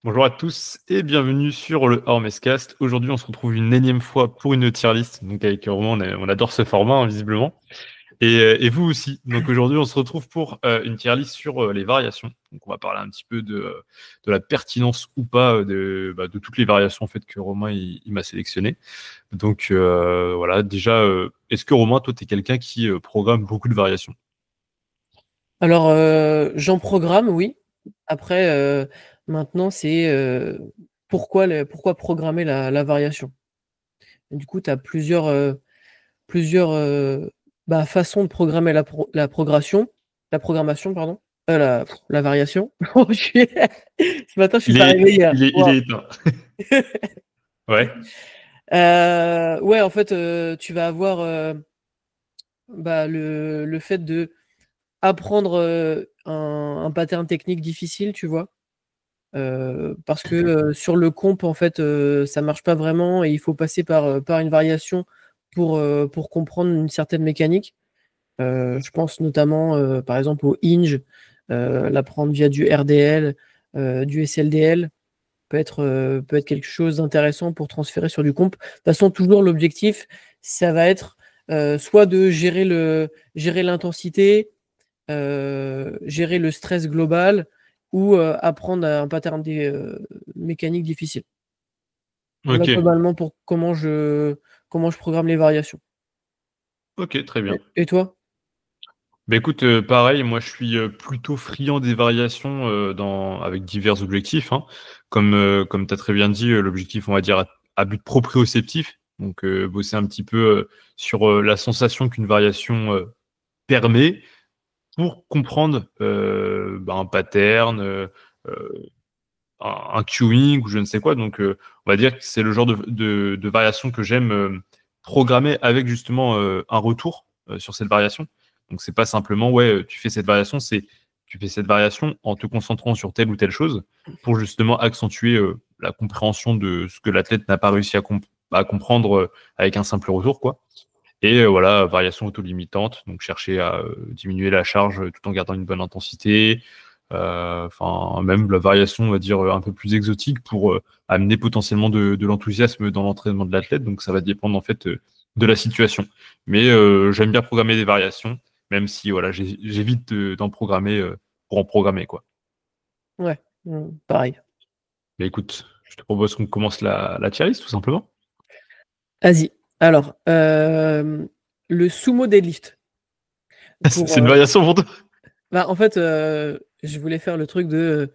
Bonjour à tous et bienvenue sur le Hormescast. Aujourd'hui, on se retrouve une énième fois pour une tier list. Donc, avec Romain, on adore ce format, hein, visiblement. Et vous aussi. Donc, aujourd'hui, on se retrouve pour une tier list sur les variations. Donc, on va parler un petit peu de la pertinence ou pas de toutes les variations en fait, que Romain il m'a sélectionnées. Donc, voilà. Déjà, est-ce que Romain, toi, tu es quelqu'un qui programme beaucoup de variations? Alors, j'en programme, oui. Après, maintenant, c'est pourquoi programmer la variation. Et du coup, tu as plusieurs façons de programmer la programmation, pardon. La variation. Oh, ce matin, je suis Il pas est, réveillé. il est éteint. Ouais. Ouais, en fait, tu vas avoir le fait de apprendre un pattern technique difficile, tu vois. Parce que sur le comp, en fait, ça marche pas vraiment et il faut passer par une variation pour comprendre une certaine mécanique. Je pense notamment, par exemple, au hinge, l'apprendre via du RDL, du SLDL peut être quelque chose d'intéressant pour transférer sur du comp. De toute façon, toujours l'objectif, ça va être soit de gérer l'intensité, gérer le stress global ou apprendre un pattern mécanique difficile. Voilà Ok. globalement pour comment je programme les variations. Ok, très bien. Et toi? Bah écoute, pareil, moi je suis plutôt friand des variations avec divers objectifs, hein. Comme tu as très bien dit, l'objectif, on va dire, à but proprioceptif, donc bosser un petit peu sur la sensation qu'une variation permet pour comprendre un pattern, euh, un queuing ou je ne sais quoi. Donc on va dire que c'est le genre de variation que j'aime programmer avec justement un retour sur cette variation. Donc c'est pas simplement ouais, tu fais cette variation, c'est tu fais cette variation en te concentrant sur telle ou telle chose pour justement accentuer la compréhension de ce que l'athlète n'a pas réussi à comprendre avec un simple retour, quoi. Et voilà, variation autolimitante, donc chercher à diminuer la charge tout en gardant une bonne intensité. Enfin, même la variation, on va dire, un peu plus exotique pour amener potentiellement de l'enthousiasme dans l'entraînement de l'athlète. Donc ça va dépendre en fait de la situation. Mais j'aime bien programmer des variations, même si voilà, j'évite d'en programmer pour en programmer, quoi. Ouais, pareil. Mais écoute, je te propose qu'on commence la tier list, tout simplement. Vas-y. Alors, le sumo deadlift. Pour, C'est une variation pour toi? en fait, je voulais faire le truc de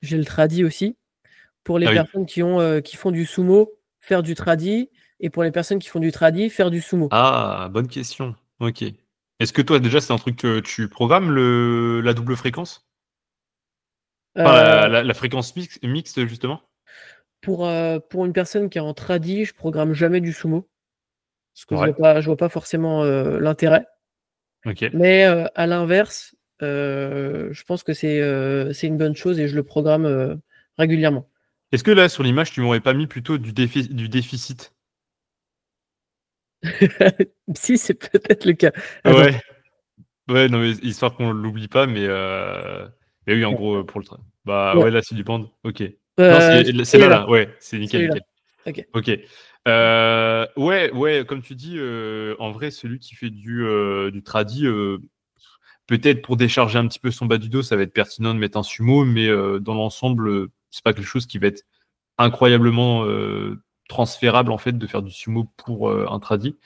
j'ai le tradi aussi. Pour les Ah oui. personnes qui font du sumo, faire du tradi. Et pour les personnes qui font du tradi, faire du sumo. Ah, bonne question. Ok. Est-ce que toi, déjà, c'est un truc que tu programmes la double fréquence? Enfin, Euh, la fréquence mixte, justement? pour une personne qui est en tradi, je programme jamais du sumo. Parce que Ouais. je vois pas forcément l'intérêt. Ok. Mais à l'inverse, je pense que c'est une bonne chose et je le programme régulièrement. Est-ce que là, sur l'image, tu m'aurais pas mis plutôt du déficit? Si, c'est peut-être le cas. Attends. Ouais. Ouais, non, mais histoire qu'on l'oublie pas, mais oui, en gros, pour le train. Bah Ouais. ouais, là, c'est du band. Ok. Non, c'est là, Celui-là. là. Ouais, c'est nickel, Celui-là. nickel. Ok. Ok. Ouais, ouais, comme tu dis, en vrai, celui qui fait du tradi, peut-être pour décharger un petit peu son bas du dos, ça va être pertinent de mettre un sumo, mais dans l'ensemble, c'est pas quelque chose qui va être incroyablement transférable en fait de faire du sumo pour un tradi,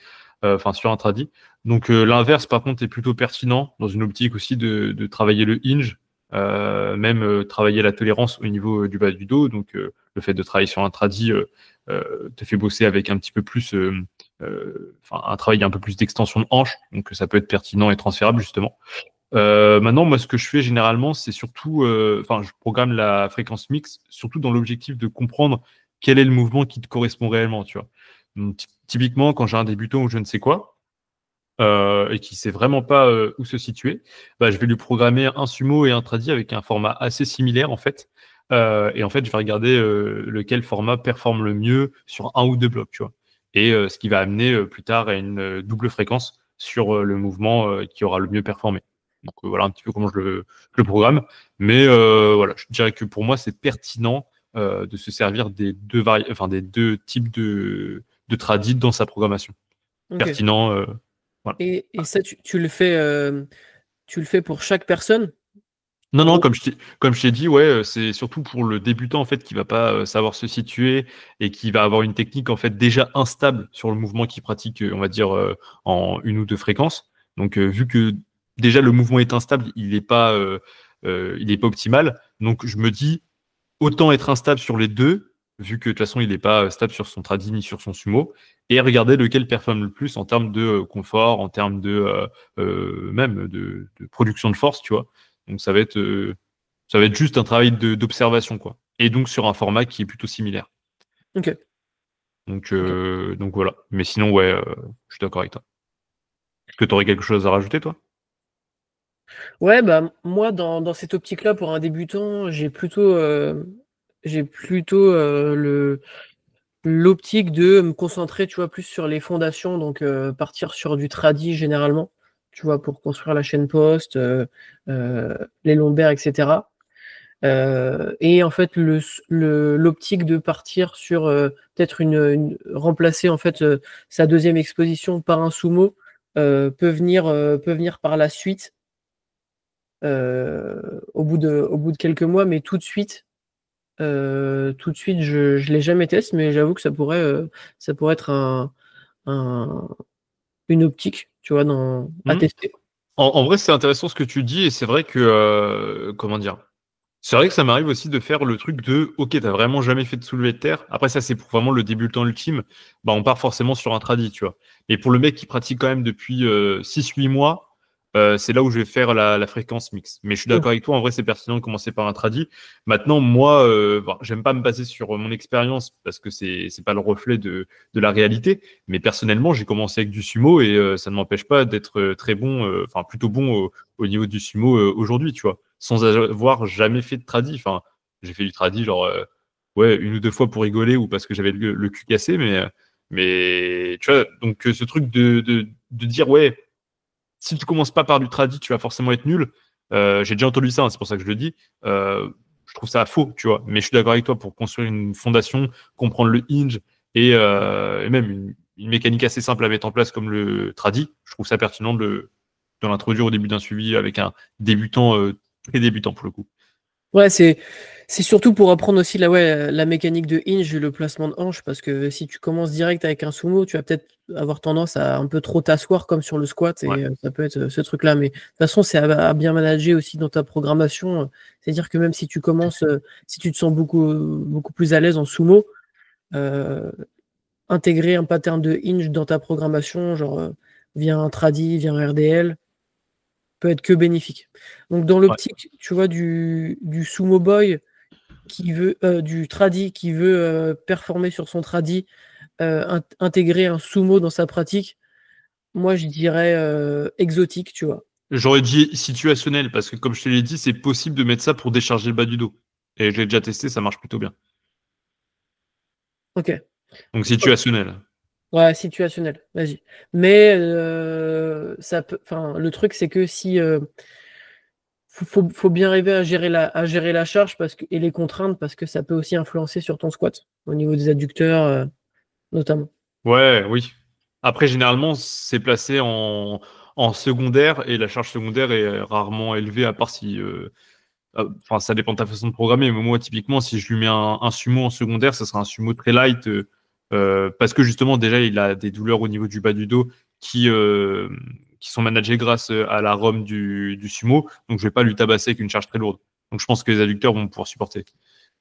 enfin sur un tradi. Donc l'inverse par contre est plutôt pertinent dans une optique aussi de travailler le hinge, même travailler la tolérance au niveau du bas du dos. Donc le fait de travailler sur un tradi te fait bosser avec un petit peu plus, enfin un travail un peu plus d'extension de hanche. Donc ça peut être pertinent et transférable justement. Maintenant, moi, ce que je fais généralement, c'est surtout, enfin, je programme la fréquence mixte, surtout dans l'objectif de comprendre quel est le mouvement qui te correspond réellement, tu vois. Donc, typiquement, quand j'ai un débutant ou je ne sais quoi, et qui sait vraiment pas où se situer, bah, je vais lui programmer un sumo et un tradi avec un format assez similaire, en fait. Et en fait, je vais regarder lequel format performe le mieux sur un ou deux blocs, tu vois. Et ce qui va amener plus tard à une double fréquence sur le mouvement qui aura le mieux performé. Donc voilà un petit peu comment je le programme. Mais voilà, je dirais que pour moi, c'est pertinent de se servir des des deux types de tradis dans sa programmation. Ok. Pertinent. Voilà. Et ça, tu le fais pour chaque personne? Non, En non, gros. comme je t'ai dit, ouais, c'est surtout pour le débutant en fait qui va pas savoir se situer et qui va avoir une technique en fait déjà instable sur le mouvement qu'il pratique, on va dire en une ou deux fréquences. Donc vu que déjà le mouvement est instable, il est pas optimal. Donc je me dis autant être instable sur les deux, vu que de toute façon il n'est pas stable sur son tradi ni sur son sumo, et regarder lequel performe le plus en termes de confort, en termes de même de production de force, tu vois. Donc ça va être juste un travail d'observation, quoi. Et donc sur un format qui est plutôt similaire. Ok. Ok. Donc voilà. Mais sinon, ouais, je suis d'accord avec toi. Est-ce que tu aurais quelque chose à rajouter, toi? Ouais, bah moi dans cette optique-là, pour un débutant, j'ai plutôt l'optique de me concentrer, tu vois, plus sur les fondations, donc partir sur du tradi généralement, tu vois, pour construire la chaîne poste, les lombaires, etc. Et en fait, l'optique de partir sur peut-être remplacer en fait sa deuxième exposition par un sumo peut venir par la suite au bout de quelques mois, mais tout de suite, je l'ai jamais testé, mais j'avoue que ça pourrait être un- une optique, tu vois, à Hmm. tester. En vrai, c'est intéressant ce que tu dis, et c'est vrai que, comment dire, c'est vrai que ça m'arrive aussi de faire le truc de, ok, t'as vraiment jamais fait de soulevé de terre. Après, ça, c'est pour vraiment le débutant ultime. Bah, on part forcément sur un tradi, tu vois. Mais pour le mec qui pratique quand même depuis 6-8 mois, c'est là où je vais faire la fréquence mixte. Mais je suis Mm. d'accord avec toi, en vrai, c'est pertinent de commencer par un tradi. Maintenant, moi, bon, j'aime pas me baser sur mon expérience parce que c'est pas le reflet de la réalité. Mais personnellement, j'ai commencé avec du sumo et ça ne m'empêche pas d'être très bon, enfin plutôt bon au niveau du sumo aujourd'hui, tu vois, sans avoir jamais fait de tradi. Enfin, j'ai fait du tradi genre ouais, une ou deux fois pour rigoler ou parce que j'avais le cul cassé, mais tu vois, donc ce truc de dire ouais, si tu commences pas par du tradi, tu vas forcément être nul. J'ai déjà entendu ça, hein, c'est pour ça que je le dis. Euh, je trouve ça faux, tu vois. Mais je suis d'accord avec toi pour construire une fondation, comprendre le hinge et même une mécanique assez simple à mettre en place comme le tradi. Je trouve ça pertinent de l'introduire au début d'un suivi avec un débutant, très débutant pour le coup. Ouais, c'est surtout pour apprendre aussi la mécanique de hinge et le placement de hanche, parce que si tu commences direct avec un sumo, tu vas peut-être avoir tendance à un peu trop t'asseoir comme sur le squat, Ouais, et ça peut être ce truc-là. Mais de toute façon, c'est à bien manager aussi dans ta programmation. C'est-à-dire que même si tu commences, si tu te sens beaucoup, beaucoup plus à l'aise en sumo, euh, intégrer un pattern de hinge dans ta programmation, genre via un tradi, via un RDL, peut être que bénéfique. Donc dans ouais. l'optique, tu vois, du sumo boy du tradi qui veut performer sur son tradi, intégrer un sumo dans sa pratique, moi je dirais exotique, tu vois. J'aurais dit situationnel parce que comme je te l'ai dit, c'est possible de mettre ça pour décharger le bas du dos. Et je l'ai déjà testé, ça marche plutôt bien. Ok. Donc situationnel. Ouais, situationnel, vas-y. Mais enfin, le truc c'est que si faut bien arriver à gérer la charge et les contraintes, parce que ça peut aussi influencer sur ton squat au niveau des adducteurs notamment. Ouais, oui. Après, généralement, c'est placé en secondaire et la charge secondaire est rarement élevée, à part si. Enfin, ça dépend de ta façon de programmer. Mais moi, typiquement, si je lui mets un sumo en secondaire, ça sera un sumo très light parce que justement, déjà, il a des douleurs au niveau du bas du dos qui sont managées grâce à la ROM du sumo. Donc, je vais pas lui tabasser avec une charge très lourde. Donc, je pense que les adducteurs vont pouvoir supporter.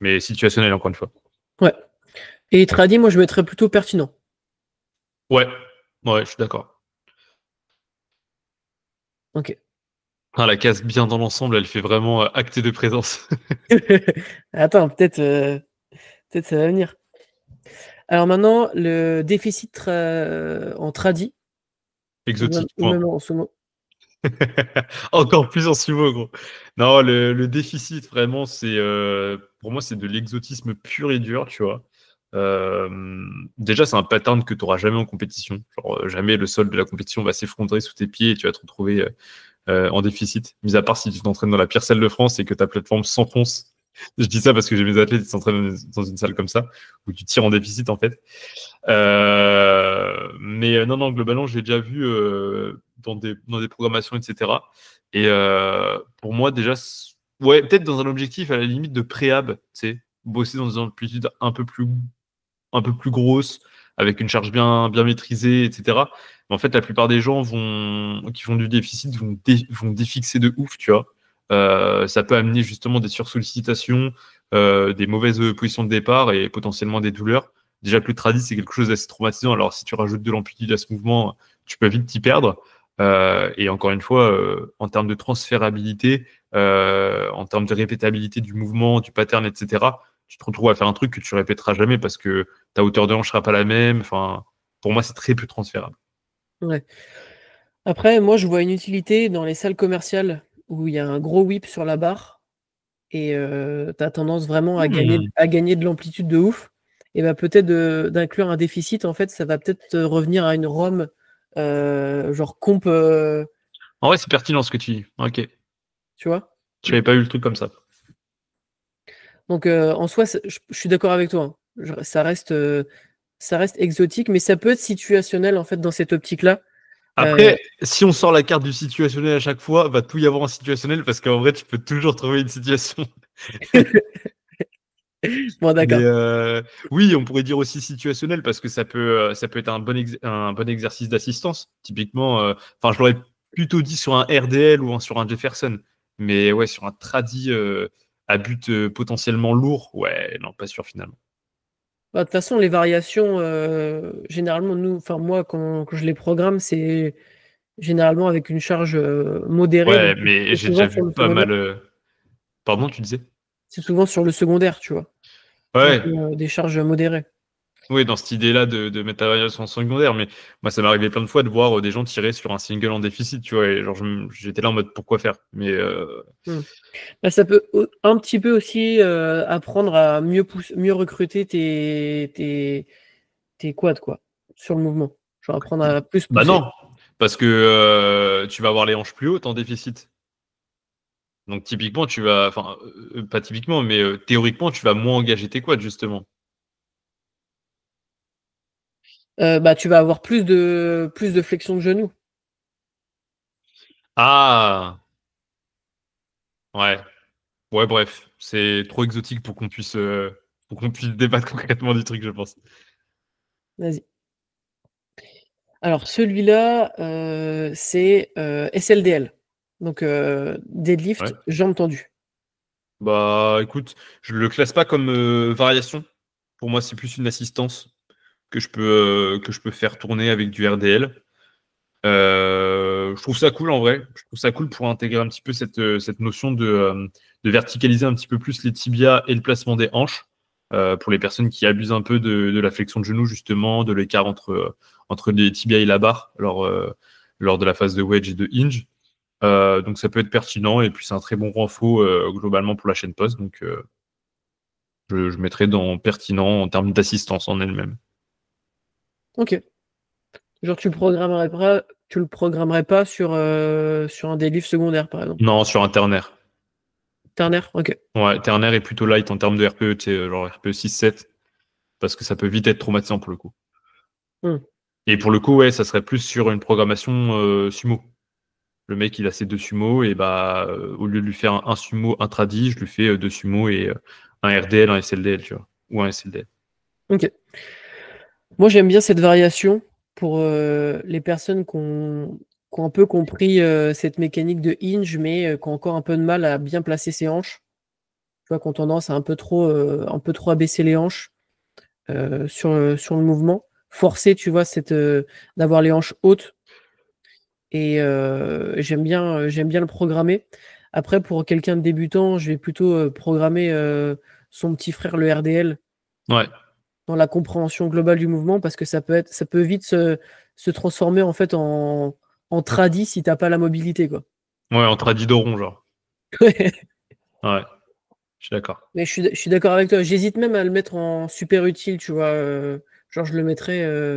Mais situationnel, encore une fois. Ouais. Et tradi, moi je mettrais plutôt pertinent. Ouais, ouais, je suis d'accord. Ok. Ah, la case bien dans l'ensemble, elle fait vraiment acte de présence. Attends, peut-être ça va venir. Alors maintenant, le déficit en tradi, ou même, Exotique, ou point. même en sumo. Encore plus en sumo, gros. Non, le déficit, vraiment, pour moi, c'est de l'exotisme pur et dur, tu vois. Euh, Déjà, c'est un pattern que tu n'auras jamais en compétition. Genre, jamais le sol de la compétition va s'effondrer sous tes pieds et tu vas te retrouver en déficit. Mis à part si tu t'entraînes dans la pire salle de France et que ta plateforme s'enfonce Je dis ça parce que j'ai mes athlètes qui s'entraînent dans une salle comme ça, où tu tires en déficit en fait. Mais non, non, globalement, j'ai déjà vu dans des programmations, etc. Et pour moi, déjà, ouais, peut-être dans un objectif à la limite de préhab, tu sais, bosser dans une amplitude un peu plus grosse, avec une charge bien, bien maîtrisée, etc. Mais en fait, la plupart des gens qui font du déficit vont défixer de ouf, tu vois. Ça peut amener justement des sursollicitations, des mauvaises positions de départ et potentiellement des douleurs. Déjà que le tradi, c'est quelque chose d'assez traumatisant. Alors, si tu rajoutes de l'amplitude à ce mouvement, tu peux vite t'y perdre. Et encore une fois, en termes de transférabilité, en termes de répétabilité du mouvement, du pattern, etc., tu te retrouves à faire un truc que tu répéteras jamais parce que ta hauteur de hanche sera pas la même. Enfin, pour moi, c'est très peu transférable. Ouais. Après, moi, je vois une utilité dans les salles commerciales où il y a un gros whip sur la barre et tu as tendance vraiment à gagner de l'amplitude de ouf. Et bah, peut-être d'inclure un déficit, en fait, ça va peut-être revenir à une ROM genre comp, En vrai, c'est pertinent ce que tu dis. Ok. tu vois. Je n'avais pas eu le truc comme ça. Donc en soi, je suis d'accord avec toi, hein. Ça reste exotique, mais ça peut être situationnel en fait dans cette optique-là. Après, si on sort la carte du situationnel à chaque fois, va tout y avoir en situationnel parce qu'en vrai, tu peux toujours trouver une situation. Bon, Mais d'accord. oui, on pourrait dire aussi situationnel parce que ça peut être un bon exercice d'assistance. Typiquement, enfin, je l'aurais plutôt dit sur un RDL ou sur un Jefferson. Mais ouais, sur un tradi à but potentiellement lourd, ouais, non, pas sûr finalement. Bah, de toute façon, les variations, généralement, enfin moi, quand je les programme, c'est généralement avec une charge modérée, donc Ouais, mais c'est j'ai déjà souvent sur vu le pas secondaire. mal. Pardon, tu disais? C'est souvent sur le secondaire, tu vois. Donc Ouais, des charges modérées. oui, dans cette idée-là de mettre la variation en secondaire, mais moi, ça m'est arrivé plein de fois de voir des gens tirer sur un single en déficit, tu vois, et genre, j'étais là en mode pourquoi faire? Mais Hmm. Bah, ça peut un petit peu aussi apprendre à mieux recruter tes quads, quoi, sur le mouvement. Genre apprendre à plus bah pousser. non, parce que tu vas avoir les hanches plus hautes en déficit. Donc typiquement, enfin, pas typiquement, mais théoriquement, tu vas moins engager tes quads, justement. Bah, tu vas avoir plus de flexion de genoux. Ah, ouais, ouais, bref, c'est trop exotique pour qu'on puisse débattre concrètement du truc, je pense. Vas-y. Alors celui-là, c'est SLDL. Donc Ouais. deadlift, jambes tendues. Bah, écoute, je le classe pas comme variation. Pour moi, c'est plus une assistance que je peux faire tourner avec du RDL. Je trouve ça cool en vrai. Je trouve ça cool pour intégrer un petit peu cette notion de verticaliser un petit peu plus les tibias et le placement des hanches. Pour les personnes qui abusent un peu de la flexion de genou, justement, de l'écart entre les tibias et la barre lors de la phase de wedge et de hinge. Donc ça peut être pertinent et puis c'est un très bon renfort globalement pour la chaîne post. Donc je mettrais dans pertinent en termes d'assistance en elle-même. Ok. Genre tu le programmerais pas sur un deadlift secondaire, par exemple. Non, sur un ternaire. Ternaire, ok. Ouais, ternaire est plutôt light en termes de RPE, tu sais, genre RPE 6-7, parce que ça peut vite être traumatisant pour le coup. Hmm. Et pour le coup, ouais, ça serait plus sur une programmation sumo. Le mec, il a ses deux sumo, et bah, au lieu de lui faire un sumo, un tradi, je lui fais deux sumo et un RDL, un SLDL, tu vois. Ou un SLDL. Ok. Moi, j'aime bien cette variation pour les personnes qui ont un peu compris cette mécanique de hinge, mais qui ont encore un peu de mal à bien placer ses hanches. Tu vois, qui ont tendance à un peu trop abaisser les hanches sur le mouvement. Forcer, tu vois, d'avoir les hanches hautes. Et j'aime bien le programmer. Après, pour quelqu'un de débutant, je vais plutôt programmer son petit frère, le RDL, Ouais, dans la compréhension globale du mouvement, parce que ça peut vite se transformer en fait en tradi si t'as pas la mobilité, quoi. ouais, en tradi d'oron, genre. Ouais, je suis d'accord. Mais je suis d'accord avec toi. J'hésite même à le mettre en super utile, tu vois. Genre, je le mettrais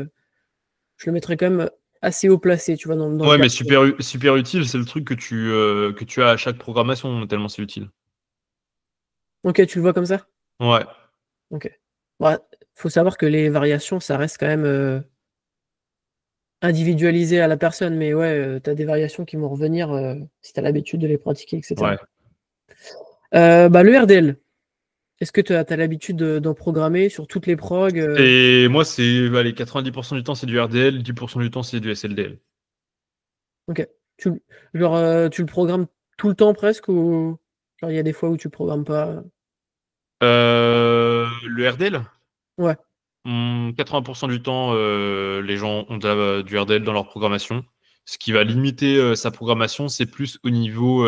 quand même assez haut placé, tu vois, dans le Ouais, cadre. mais super utile, c'est le truc que tu as à chaque programmation, tellement c'est utile. Ok, tu le vois comme ça? Ouais. Ok. Bah, faut savoir que les variations, ça reste quand même individualisé à la personne, mais ouais, tu as des variations qui vont revenir si tu as l'habitude de les pratiquer, etc. Ouais. Bah, le RDL, est-ce que tu as l'habitude d'en programmer sur toutes les progs Et moi, c'est allez, 90% du temps, c'est du RDL, 10% du temps, c'est du SLDL. Ok. Tu, genre, tu le programmes tout le temps presque ou genre il y a des fois où tu le programmes pas? Le RDL? Ouais, 80% du temps, les gens ont du RDL dans leur programmation. Ce qui va limiter sa programmation, c'est plus au niveau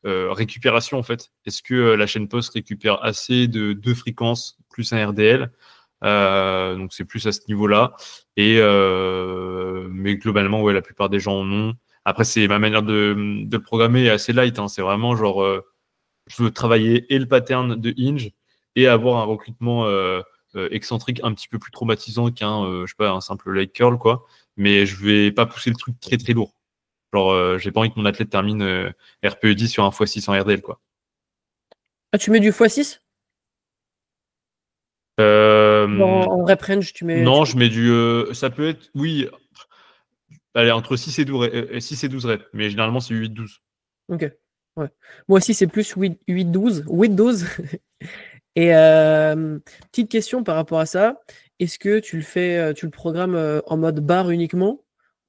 récupération, en fait. Est-ce que la chaîne post récupère assez de deux fréquences plus un RDL? Donc c'est plus à ce niveau-là. Mais globalement, ouais, la plupart des gens en ont. Après, c'est ma manière de le programmer est assez light, hein. C'est vraiment genre, je veux travailler et le pattern de hinge et avoir un recrutement excentrique un petit peu plus traumatisant qu'un, je sais pas, un simple leg curl, quoi. Mais je vais pas pousser le truc très très lourd. Genre, j'ai pas envie que mon athlète termine RPE10 sur un x6 en RDL, quoi. ah, tu mets du x6? Euh, En rep range, tu mets, non, je mets du. Ça peut être, oui, allez, entre 6 et 12, 6 et 12 reps, mais généralement c'est 8-12. Ok. Ouais. Moi aussi, c'est plus 8-12. 8-12. Et petite question par rapport à ça, est-ce que tu le fais, tu le programmes en mode bar uniquement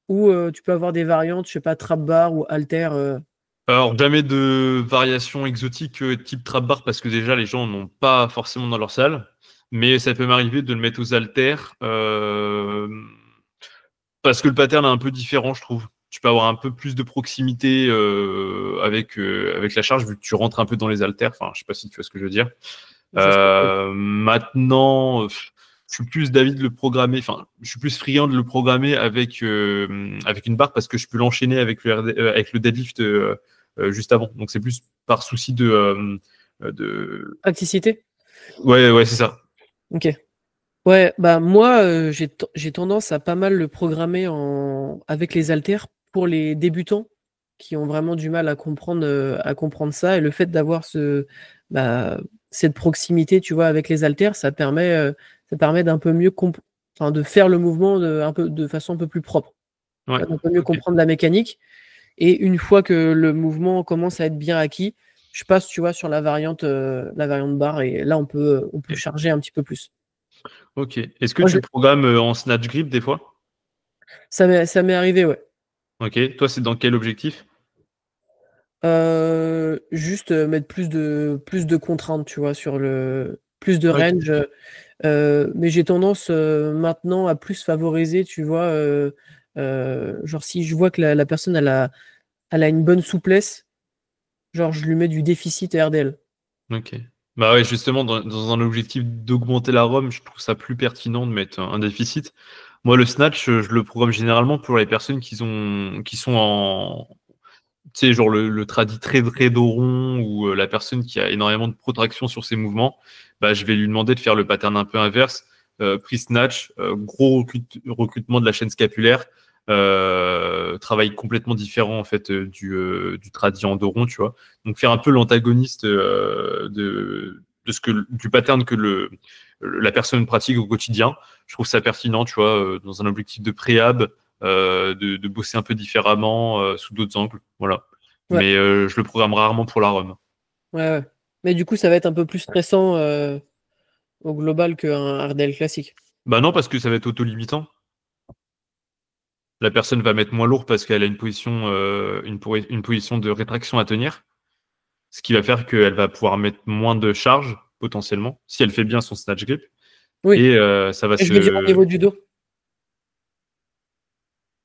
ou tu peux avoir des variantes, je sais pas, trap bar ou halter Alors, jamais de variation exotique type trap bar parce que déjà les gens n'ont pas forcément dans leur salle. Mais ça peut m'arriver de le mettre aux haltères parce que le pattern est un peu différent, je trouve. Tu peux avoir un peu plus de proximité avec la charge vu que tu rentres un peu dans les haltères. Enfin, je sais pas si tu vois ce que je veux dire. je vois ce que tu veux. Maintenant, je suis plus d'avis de le programmer. Enfin, je suis plus friand de le programmer avec une barre parce que je peux l'enchaîner avec le deadlift juste avant. Donc c'est plus par souci de... Praticité? Ouais, ouais, c'est ça. Ok. Ouais, bah moi, j'ai tendance à pas mal le programmer avec les haltères pour les débutants qui ont vraiment du mal à comprendre ça. Et le fait d'avoir bah, cette proximité, tu vois, avec les haltères, ça permet d'un peu mieux enfin, de faire le mouvement de façon un peu plus propre, Ouais, d'un peu mieux ok. comprendre la mécanique. Et une fois que le mouvement commence à être bien acquis, je passe, tu vois, sur la variante barre et là, on peut charger un petit peu plus. Ok. Est-ce que Moi, tu le programmes en snatch grip des fois? ça m'est arrivé, ouais. Ok. Toi, c'est dans quel objectif? Juste mettre plus de contraintes, tu vois, sur le plus de Ok. range. Mais j'ai tendance maintenant à plus favoriser, tu vois, genre si je vois que la personne elle a une bonne souplesse, genre je lui mets du déficit RDL. Ok. Bah ouais, justement, dans un objectif d'augmenter la ROM, je trouve ça plus pertinent de mettre un déficit. Moi, le snatch, je le programme généralement pour les personnes qui sont en, tu sais, genre le tradi très très dos rond ou la personne qui a énormément de protraction sur ses mouvements. Bah, je vais lui demander de faire le pattern un peu inverse. Prise snatch, gros recrutement de la chaîne scapulaire, travail complètement différent en fait du tradi en dos rond, tu vois. Donc faire un peu l'antagoniste de du pattern que la personne pratique au quotidien. Je trouve ça pertinent, tu vois, dans un objectif de préhab, de bosser un peu différemment sous d'autres angles. Voilà. Ouais, Mais je le programme rarement pour la ROM. ouais, ouais. Mais du coup, ça va être un peu plus stressant au global qu'un RDL classique. Bah non, parce que ça va être auto-limitant. La personne va mettre moins lourd parce qu'elle a une position, une position de rétraction à tenir, ce qui va faire qu'elle va pouvoir mettre moins de charge potentiellement, si elle fait bien son snatch grip. Oui, Et ça va et je veux dire au se... niveau du dos.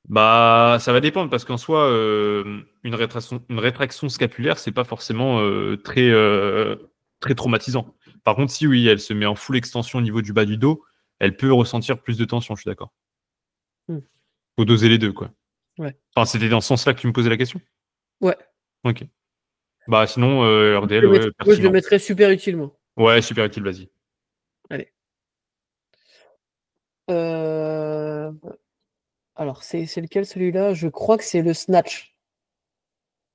Bah, ça va dépendre parce qu'en soi, une rétraction scapulaire, c'est pas forcément très traumatisant. Par contre, si oui, elle se met en full extension au niveau du bas du dos, elle peut ressentir plus de tension, je suis d'accord. Hmm. Faut doser les deux, quoi. Ouais, Enfin, c'était dans ce sens-là que tu me posais la question? ouais. Ok. Bah, sinon, RDL, ouais, Moi, je le pertinent. mettrais super utilement. Ouais, super utile, vas-y. Allez. Euh, Alors, c'est lequel celui-là? Je crois que c'est le Snatch.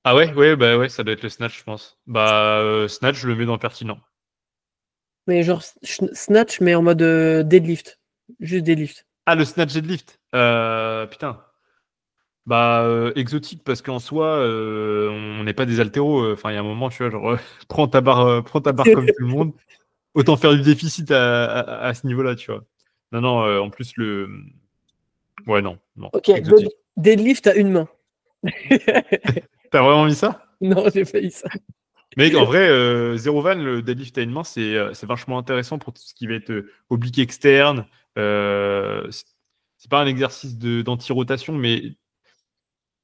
Ah ouais, ouais, bah ouais, ça doit être le snatch, je pense. Bah, snatch, je le mets dans pertinent. Mais genre snatch, mais en mode deadlift. Juste deadlift. Ah, le snatch deadlift. Putain. Bah, exotique parce qu'en soi, on n'est pas des haltéros. Enfin, il y a un moment, tu vois, genre, prends ta barre comme tout le monde. Autant faire du déficit à ce niveau-là, tu vois. Non, non, en plus, Ouais, non, non, Ok, exotique. deadlift à une main. T'as vraiment mis ça? Non, j'ai failli ça. Mec, en vrai, Zero Van, le deadlift à une main, c'est vachement intéressant pour tout ce qui va être oblique externe. C'est pas un exercice d'anti-rotation, mais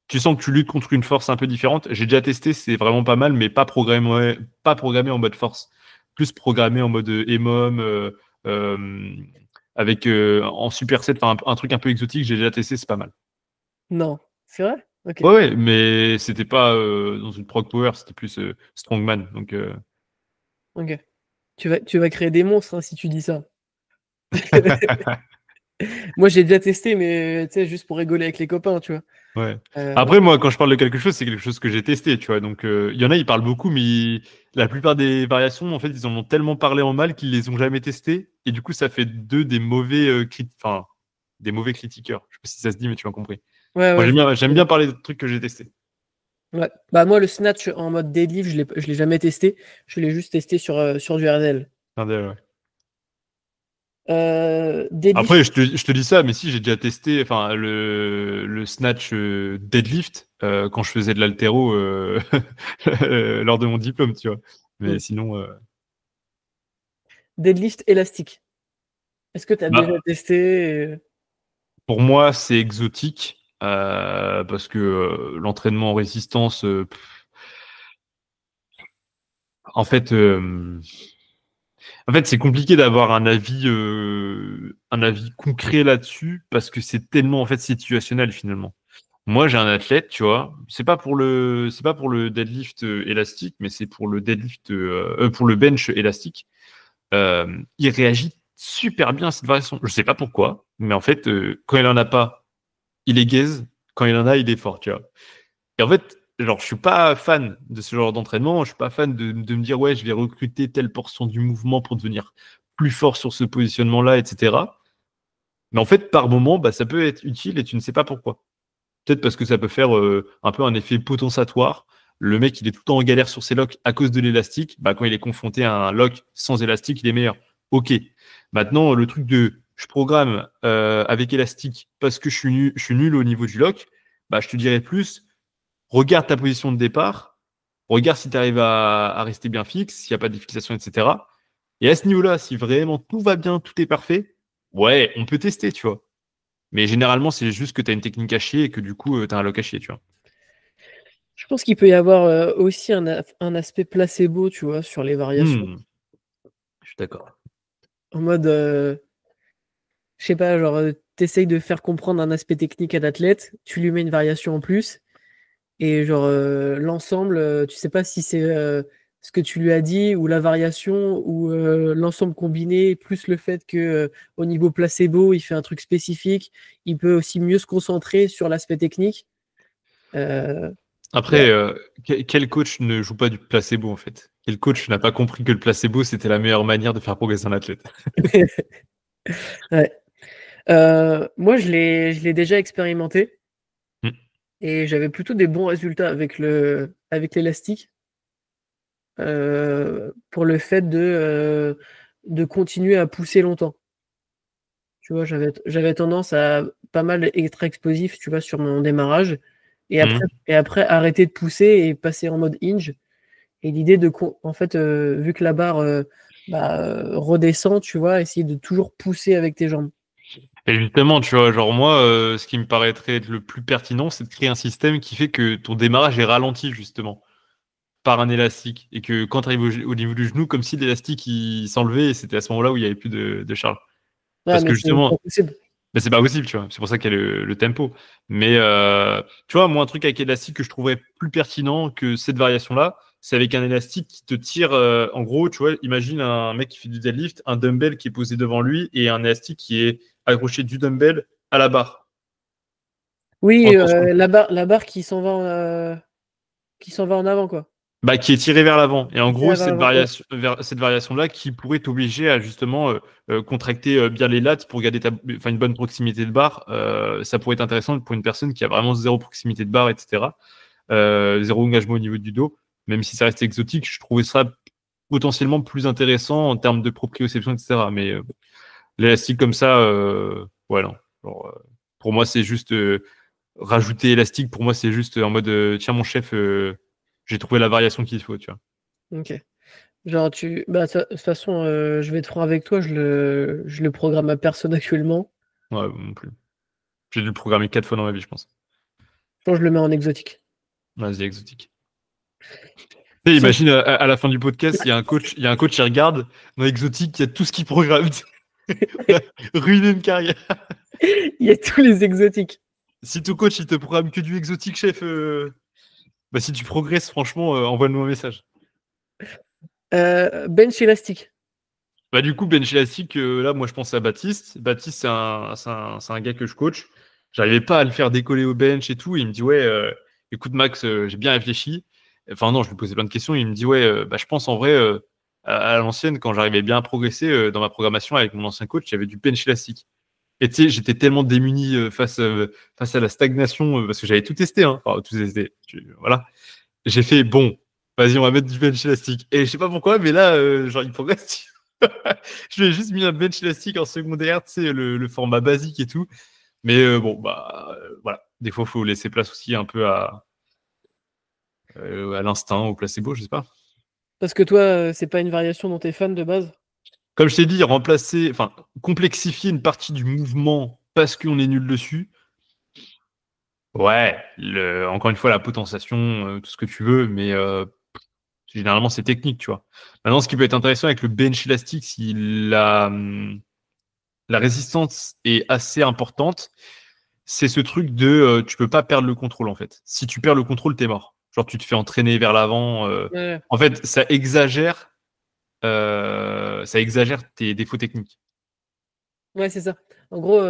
tu sens que tu luttes contre une force un peu différente. J'ai déjà testé, c'est vraiment pas mal, mais pas programmé en mode force. Plus programmé en mode EMOM, euh, avec en superset, enfin un truc un peu exotique. J'ai déjà testé, c'est pas mal. Non, c'est vrai? Ok. Ouais, ouais, mais c'était pas dans une prog power, c'était plus strongman. Donc, Ok. Tu vas créer des monstres hein, si tu dis ça. Moi, j'ai déjà testé, mais tu sais, juste pour rigoler avec les copains, tu vois. ouais. Euh, Après, moi, quand je parle de quelque chose, c'est quelque chose que j'ai testé, tu vois. Donc, il y en a, ils parlent beaucoup, mais la plupart des variations, en fait, ils en ont tellement parlé en mal qu'ils les ont jamais testés. Et du coup, ça fait d'eux des mauvais enfin, des mauvais critiqueurs. Je sais pas si ça se dit, mais tu m'as compris. Ouais, Moi, ouais. j'aime bien parler de trucs que j'ai testés. Ouais. Bah, moi, le snatch en mode deadlift, je l'ai jamais testé. Je l'ai juste testé sur du RDL. Regardez, ouais. Deadlift. Après, je te dis ça, mais si j'ai déjà testé, enfin, le snatch deadlift quand je faisais de l'haltéro lors de mon diplôme, tu vois. Hmm. Mais sinon, Deadlift élastique. Est-ce que tu as déjà bah, testé? pour moi, c'est exotique parce que l'entraînement en résistance, en fait, euh, en fait, c'est compliqué d'avoir un avis concret là-dessus parce que c'est tellement en fait situationnel finalement. Moi, j'ai un athlète, tu vois. C'est pas pour le deadlift élastique, mais c'est pour le deadlift, pour le bench élastique. Il réagit super bien à cette variation. Je sais pas pourquoi, mais en fait, quand il en a pas, il est gaze. Quand il en a, il est fort, tu vois. Et en fait, genre, je suis pas fan de ce genre d'entraînement. Je suis pas fan de me dire, ouais, je vais recruter telle portion du mouvement pour devenir plus fort sur ce positionnement-là, etc. Mais en fait, par moment, bah, ça peut être utile et tu ne sais pas pourquoi. Peut-être parce que ça peut faire un peu un effet potentiatoire. Le mec, il est tout le temps en galère sur ses locks à cause de l'élastique. Bah, quand il est confronté à un lock sans élastique, il est meilleur. Ok. Maintenant, le truc de je programme avec élastique parce que je suis nul au niveau du lock, bah, je te dirais plus, regarde ta position de départ, regarde si tu arrives à rester bien fixe, s'il n'y a pas de défixation, etc. Et à ce niveau-là, si vraiment tout va bien, tout est parfait, ouais, on peut tester, tu vois. Mais généralement, c'est juste que tu as une technique à chier et que du coup, tu as un lock à chier, tu vois. Je pense qu'il peut y avoir aussi un aspect placebo, tu vois, sur les variations. Hmm, je suis d'accord. En mode, je sais pas, genre, t'essayes de faire comprendre un aspect technique à l'athlète, tu lui mets une variation en plus, et genre, l'ensemble, tu sais pas si c'est ce que tu lui as dit, ou la variation, ou l'ensemble combiné, plus le fait que au niveau placebo, il fait un truc spécifique, il peut aussi mieux se concentrer sur l'aspect technique. Euh, Après, ouais. quel coach ne joue pas du placebo, en fait? Quel coach n'a pas compris que le placebo, c'était la meilleure manière de faire progresser un athlète? Ouais. Moi, je l'ai déjà expérimenté Hmm. et j'avais plutôt des bons résultats avec l'élastique pour le fait de continuer à pousser longtemps. Tu vois, j'avais tendance à pas mal être explosif, tu vois, sur mon démarrage Hmm. et après arrêter de pousser et passer en mode hinge. Et l'idée en fait, vu que la barre redescend, tu vois, essayer de toujours pousser avec tes jambes. Et justement, tu vois, genre moi, ce qui me paraîtrait être le plus pertinent, c'est de créer un système qui fait que ton démarrage est ralenti, justement, par un élastique. Et que quand tu arrives au niveau du genou, comme si l'élastique il s'enlevait et c'était à ce moment-là où il n'y avait plus de charge. Ouais, Parce mais que c'est pas justement, possible. mais c'est pas possible, tu vois. C'est pour ça qu'il y a le tempo. Mais tu vois, moi, un truc avec élastique que je trouverais plus pertinent que cette variation-là, c'est avec un élastique qui te tire. En gros, tu vois, imagine un mec qui fait du deadlift, un dumbbell qui est posé devant lui et un élastique qui est accroché du dumbbell à la barre en Oui, tension. la barre qui s'en va en avant, quoi. Bah, qui est tiré vers l'avant. Et en Qui gros, tire vers l'avant, ouais. cette variation-là qui pourrait t'obliger à justement contracter bien les lats pour garder enfin, une bonne proximité de barre, ça pourrait être intéressant pour une personne qui a vraiment zéro proximité de barre, etc. Zéro engagement au niveau du dos. Même si ça reste exotique, je trouvais ça potentiellement plus intéressant en termes de proprioception, etc. Mais l'élastique comme ça, ouais, non. Genre, pour moi, c'est juste rajouter élastique. Pour moi, c'est juste en mode tiens, mon chef, j'ai trouvé la variation qu'il faut, tu vois. Ok. Genre, bah, de toute façon, je vais être franc avec toi, je le programme à personne actuellement. Ouais, non plus. J'ai dû le programmer 4 fois dans ma vie, je pense. Je pense que je le mets en exotique. Vas-y, exotique. Tu sais, Si je- imagine à la fin du podcast, il y a un coach qui regarde dans exotique, il y a tout ce qu'il programme. Ruiner une carrière. Il y a tous les exotiques. Si ton coach il te programme que du exotique, chef, bah, si tu progresses, franchement, envoie-nous un message. Bench élastique. Bah, du coup, bench élastique, là, moi, je pense à Baptiste. Baptiste, c'est un gars que je coach. J'arrivais pas à le faire décoller au bench et tout. Il me dit, ouais, écoute, Max, j'ai bien réfléchi. Enfin, non, je lui posais plein de questions. Il me dit, ouais, bah, je pense en vrai, à l'ancienne, quand j'arrivais bien à progresser dans ma programmation avec mon ancien coach, il y avait du bench élastique. Et tu sais, j'étais tellement démuni face à la stagnation parce que j'avais tout testé. Hein. Enfin, tout testé. Voilà. J'ai fait, bon, vas-y, on va mettre du bench élastique. Et je sais pas pourquoi, mais là, genre, il progresse. Je lui ai juste mis un bench élastique en secondaire, tu sais, le format basique et tout. Mais bon, bah, voilà. Des fois, il faut laisser place aussi un peu à l'instinct, au placebo, je sais pas. Parce que toi, c'est pas une variation dont tu es fan de base. Comme je t'ai dit, remplacer, enfin, complexifier une partie du mouvement parce qu'on est nul dessus. Ouais, encore une fois, la potentiation, tout ce que tu veux, mais généralement, c'est technique, tu vois. Maintenant, ce qui peut être intéressant avec le bench élastique, si la résistance est assez importante, c'est ce truc de tu peux pas perdre le contrôle, en fait. Si tu perds le contrôle, t'es mort. Genre, tu te fais entraîner vers l'avant. Ouais, En fait, ça exagère tes défauts techniques. ouais, c'est ça. En gros,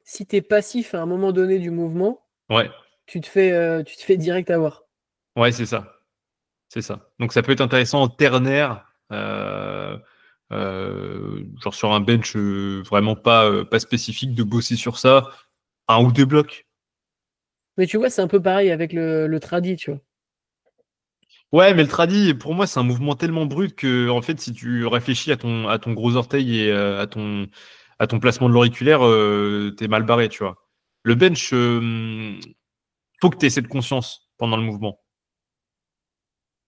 si tu es passif à un moment donné du mouvement, Ouais, tu te fais direct avoir. ouais, c'est ça. C'est ça. Donc ça peut être intéressant en ternaire, genre sur un bench vraiment pas spécifique, de bosser sur ça, un ou deux blocs. Mais tu vois, c'est un peu pareil avec le tradi, tu vois. Ouais, mais le tradi, pour moi, c'est un mouvement tellement brut que, en fait, si tu réfléchis à ton gros orteil et à ton placement de l'auriculaire, t'es mal barré, tu vois. Le bench, faut que tu aies cette conscience pendant le mouvement.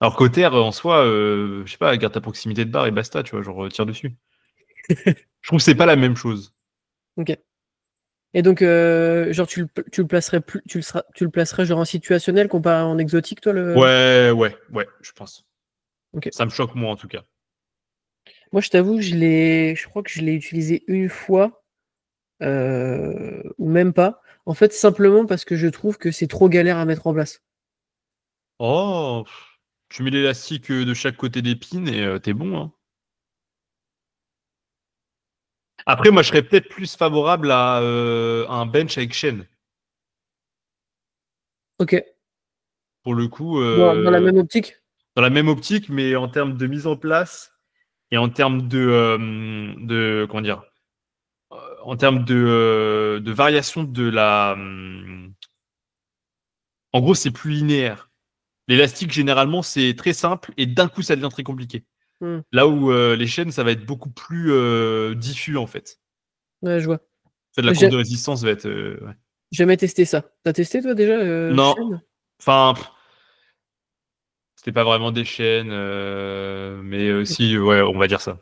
Alors qu'au terre, en soi, je sais pas, garde ta proximité de barre et basta, tu vois, genre tire dessus. Je trouve que c'est pas la même chose. Ok. Et donc, genre, tu le placerais plus, tu le placerais genre en situationnel comparé en exotique, toi, le. Ouais, je pense. Ok. Ça me choque, moi, en tout cas. Moi, je t'avoue, je crois que je l'ai utilisé une fois, ou même pas. En fait, simplement parce que je trouve que c'est trop galère à mettre en place. Oh, tu mets l'élastique de chaque côté d'épine et t'es bon, hein. Après, moi, je serais peut-être plus favorable à un bench avec chaîne. Ok. Pour le coup, Dans la même optique. dans la même optique, mais en termes de mise en place et en termes comment dire, en termes de variation de en gros, c'est plus linéaire. L'élastique, généralement, c'est très simple et d'un coup, ça devient très compliqué. Hmm. Là où les chaînes, ça va être beaucoup plus diffus, en fait. Ouais, je vois. En fait, la Mais courbe de résistance va être. Ouais. j'ai jamais testé ça. T'as testé, toi, déjà, Non, chaîne? enfin, c'était pas vraiment des chaînes, mais si, ouais, on va dire ça.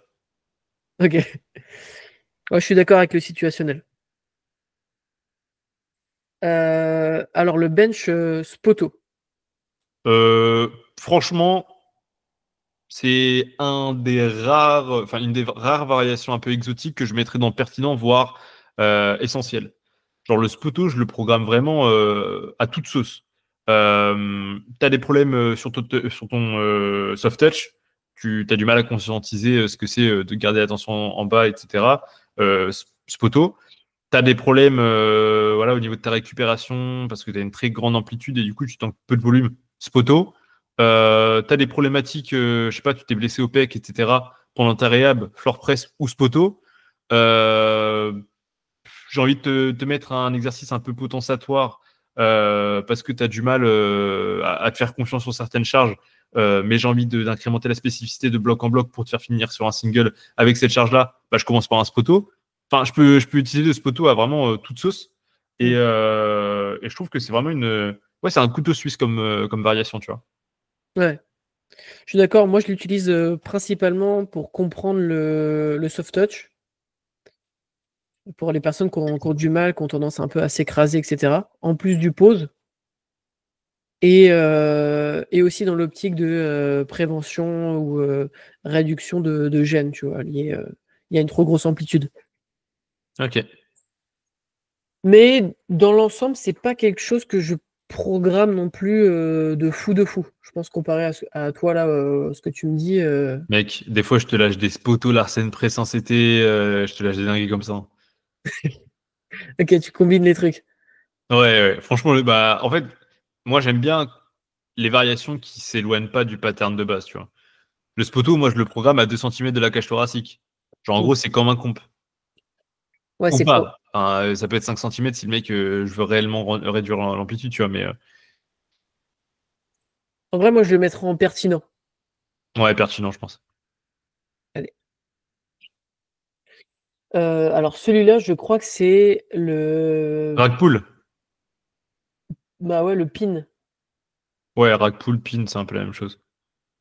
Ok. Ouais, je suis d'accord avec le situationnel. Alors, le bench Spoto. Euh, Franchement, c'est une des rares variations un peu exotiques que je mettrais dans pertinent, voire essentiel. Genre le spoto, je le programme vraiment à toute sauce. T'as des problèmes sur ton soft touch, tu as du mal à conscientiser ce que c'est de garder l'attention en bas, etc. Spoto. T'as des problèmes voilà, au niveau de ta récupération parce que tu as une très grande amplitude et du coup tu tanques peu de volume. Spoto. T'as des problématiques, je sais pas, tu t'es blessé au pec, etc. pendant ta réhab, floor press ou spoto. Euh, j'ai envie de te mettre un exercice un peu potentiatoire parce que tu as du mal à te faire confiance sur certaines charges, mais j'ai envie d'incrémenter la spécificité de bloc en bloc pour te faire finir sur un single avec cette charge-là. Bah, je commence par un spoto. Enfin, je peux utiliser le spoto à vraiment toute sauce. Mm. Et je trouve que c'est vraiment ouais, c'est un couteau suisse comme variation, tu vois. Ouais, je suis d'accord. Moi, je l'utilise principalement pour comprendre le soft touch. Pour les personnes qui ont du mal, qui ont tendance un peu à s'écraser, etc. En plus du pause. Et aussi dans l'optique de prévention ou réduction de gêne, tu vois, lié, il y a une trop grosse amplitude. Ok. Mais dans l'ensemble, c'est pas quelque chose que je programme non plus de fou de fou. Je pense comparé à toi là, ce que tu me dis. Mec, des fois, je te lâche des spotos Larsen Press en CT, je te lâche des dingueries comme ça. Ok, tu combines les trucs. Ouais, ouais. Franchement, bah, en fait, moi, j'aime bien les variations qui s'éloignent pas du pattern de base, tu vois. Le spoto, moi, je le programme à 2 centimètres de la cage thoracique. Genre, en Mm. gros, c'est comme un comp. Ouais, Ou c'est quoi? pas. Enfin, ça peut être 5 centimètres si le mec, je veux réellement réduire l'amplitude, tu vois, mais En vrai, moi, je le mettrais en pertinent. ouais, pertinent, je pense. Allez. Alors, celui-là, je crois que c'est le. Rack pull. Bah ouais, le pin. Ouais, rack pull, pin, c'est un peu la même chose.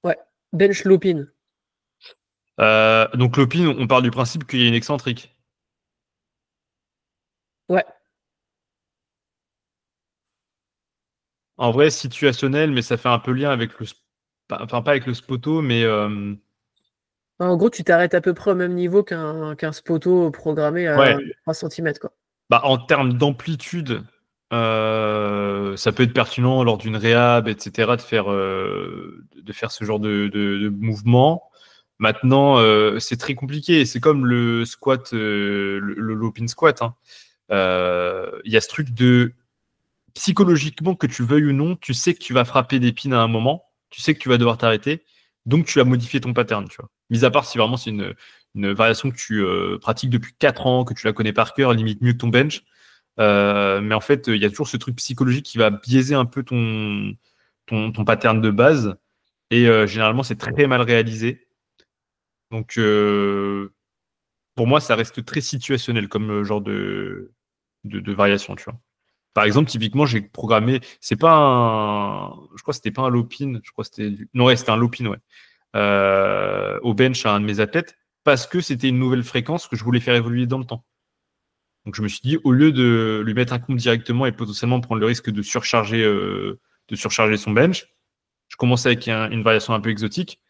Ouais, bench low pin. Donc, le pin, on part du principe qu'il y a une excentrique. Ouais. En vrai, situationnel, mais ça fait un peu lien avec enfin, pas avec le spoto, mais En gros, tu t'arrêtes à peu près au même niveau qu'un spoto programmé à ouais. 3 cm, quoi. Bah, en termes d'amplitude, ça peut être pertinent lors d'une réhab, etc., de faire ce genre de mouvement. Maintenant, c'est très compliqué. C'est comme le squat, le low pin squat, hein. Il y a ce truc de psychologiquement, que tu veuilles ou non, tu sais que tu vas frapper des pins à un moment, tu sais que tu vas devoir t'arrêter, donc tu as modifié ton pattern, tu vois. Mis à part si vraiment c'est une variation que tu pratiques depuis 4 ans, que tu la connais par cœur, limite mieux que ton bench. Mais en fait, il y a toujours ce truc psychologique qui va biaiser un peu ton pattern de base. Et généralement, c'est très mal réalisé. Donc, pour moi, ça reste très situationnel comme genre de variation, tu vois. Par exemple, typiquement, j'ai programmé, c'est pas je crois que c'était pas un low pin, je crois que c'était non, ouais, c'était un low pin, ouais. Au bench à un de mes athlètes, parce que c'était une nouvelle fréquence que je voulais faire évoluer dans le temps. Donc je me suis dit, au lieu de lui mettre un compte directement et potentiellement prendre le risque de surcharger son bench, je commence avec une variation un peu exotique,